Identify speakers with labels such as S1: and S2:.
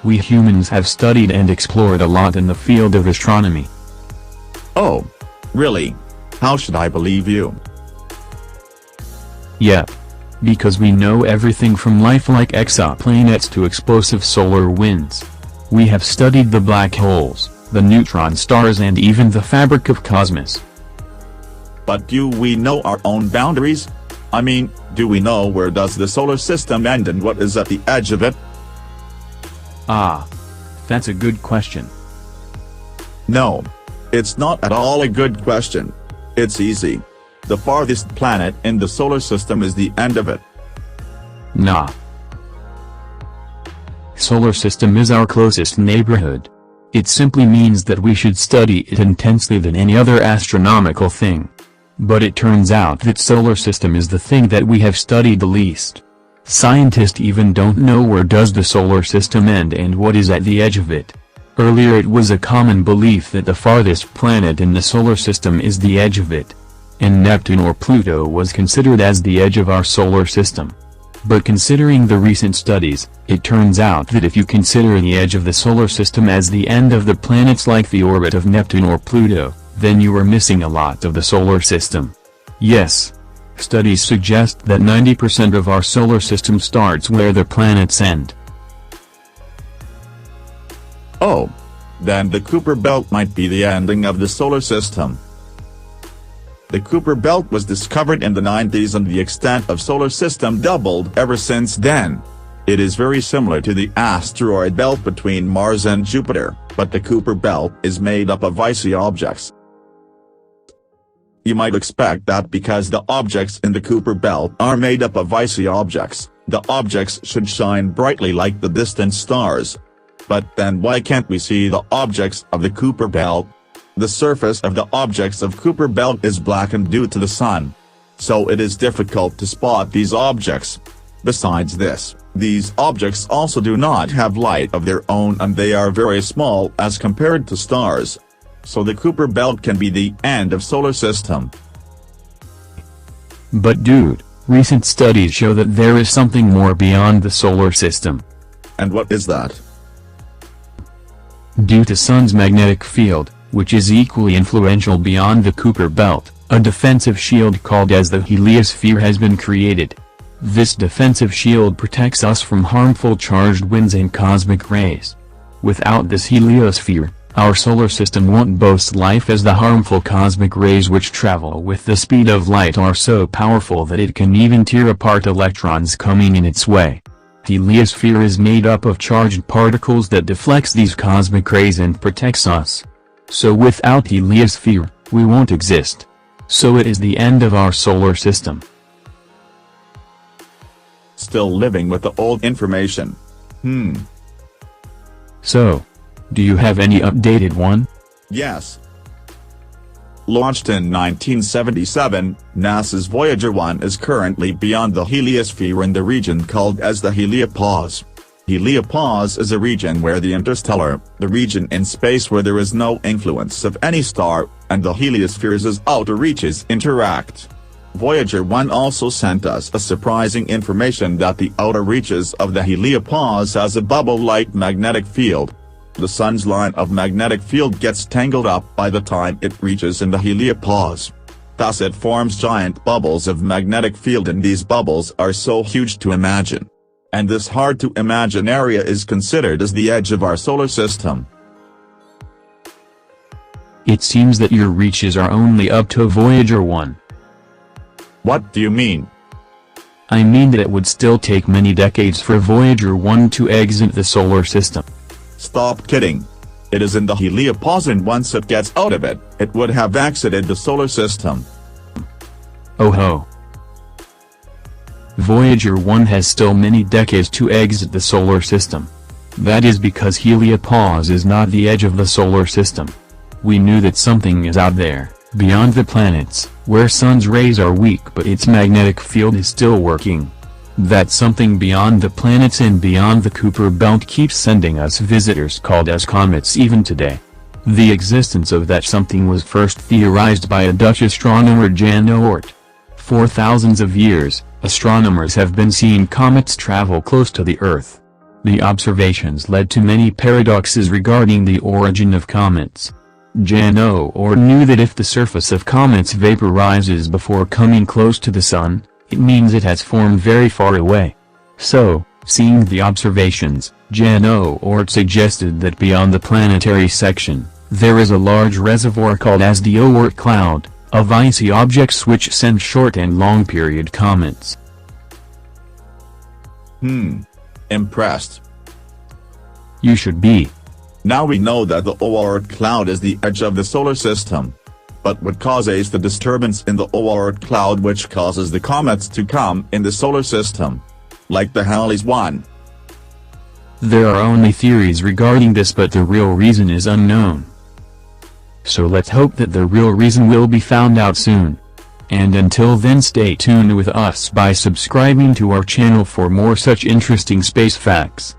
S1: We humans have studied and explored a lot in the field of astronomy.
S2: Oh, really? How should I believe you?
S1: Yep. Because we know everything from lifelike exoplanets to explosive solar winds. We have studied the black holes, the neutron stars, and even the fabric of cosmos.
S2: But do we know our own boundaries? I mean, do we know where does the solar system end and what is at the edge of it?
S1: Ah. That's a good question.
S2: No. It's not at all a good question. It's easy. The farthest planet in the solar system is the end of it.
S1: Nah. Solar system is our closest neighborhood. It simply means that we should study it intensely than any other astronomical thing. But it turns out that solar system is the thing that we have studied the least. Scientists even don't know where does the solar system end and what is at the edge of it. Earlier it was a common belief that the farthest planet in the solar system is the edge of it. And Neptune or Pluto was considered as the edge of our solar system. But considering the recent studies, it turns out that if you consider the edge of the solar system as the end of the planets like the orbit of Neptune or Pluto, then you are missing a lot of the solar system. Yes. Studies suggest that 90% of our solar system starts where the planets end.
S2: Oh. Then the Kuiper belt might be the ending of the solar system. The Kuiper belt was discovered in the 90s and the extent of solar system doubled ever since then. It is very similar to the asteroid belt between Mars and Jupiter, but the Kuiper belt is made up of icy objects. You might expect that because the objects in the Kuiper belt are made up of icy objects, the objects should shine brightly like the distant stars. But then why can't we see the objects of the Kuiper belt? The surface of the objects of Kuiper belt is blackened due to the sun. So it is difficult to spot these objects. Besides this, these objects also do not have light of their own and they are very small as compared to stars. So the Kuiper belt can be the end of solar system.
S1: But dude, recent studies show that there is something more beyond the solar system.
S2: And what is that?
S1: Due to Sun's magnetic field, which is equally influential beyond the Kuiper belt, a defensive shield called as the Heliosphere has been created. This defensive shield protects us from harmful charged winds and cosmic rays. Without this Heliosphere, our solar system won't boast life as the harmful cosmic rays which travel with the speed of light are so powerful that it can even tear apart electrons coming in its way. Heliosphere is made up of charged particles that deflects these cosmic rays and protects us. So without Heliosphere, we won't exist. So it is the end of our solar system.
S2: Still living with the old information.
S1: So, do you have any updated one?
S2: Yes. Launched in 1977, NASA's Voyager 1 is currently beyond the Heliosphere in the region called as the Heliopause. Heliopause is a region where the region in space where there is no influence of any star, and the heliosphere's outer reaches interact. Voyager 1 also sent us a surprising information that the outer reaches of the Heliopause has a bubble-like magnetic field. The Sun's line of magnetic field gets tangled up by the time it reaches in the Heliopause. Thus it forms giant bubbles of magnetic field and these bubbles are so huge to imagine. And this hard-to-imagine area is considered as the edge of our solar system.
S1: It seems that your reaches are only up to Voyager 1.
S2: What do you mean?
S1: I mean that it would still take many decades for Voyager 1 to exit the solar system.
S2: Stop kidding. It is in the Heliopause and once it gets out of it, it would have exited the solar system.
S1: Oh ho. Voyager 1 has still many decades to exit the solar system. That is because Heliopause is not the edge of the solar system. We knew that something is out there, beyond the planets, where sun's rays are weak but its magnetic field is still working. That something beyond the planets and beyond the Kuiper belt keeps sending us visitors called as comets even today. The existence of that something was first theorized by a Dutch astronomer Jan Oort. For thousands of years, astronomers have been seeing comets travel close to the Earth. The observations led to many paradoxes regarding the origin of comets. Jan Oort knew that if the surface of comets vaporizes before coming close to the Sun, it means it has formed very far away. So, seeing the observations, Jan Oort suggested that beyond the planetary section, there is a large reservoir called as the Oort cloud, of icy objects which send short and long-period comets.
S2: Impressed.
S1: You should be.
S2: Now we know that the Oort cloud is the edge of the solar system. But what causes the disturbance in the Oort cloud which causes the comets to come in the solar system? Like the Halley's one.
S1: There are only theories regarding this, but the real reason is unknown. So let's hope that the real reason will be found out soon. And until then, stay tuned with us by subscribing to our channel for more such interesting space facts.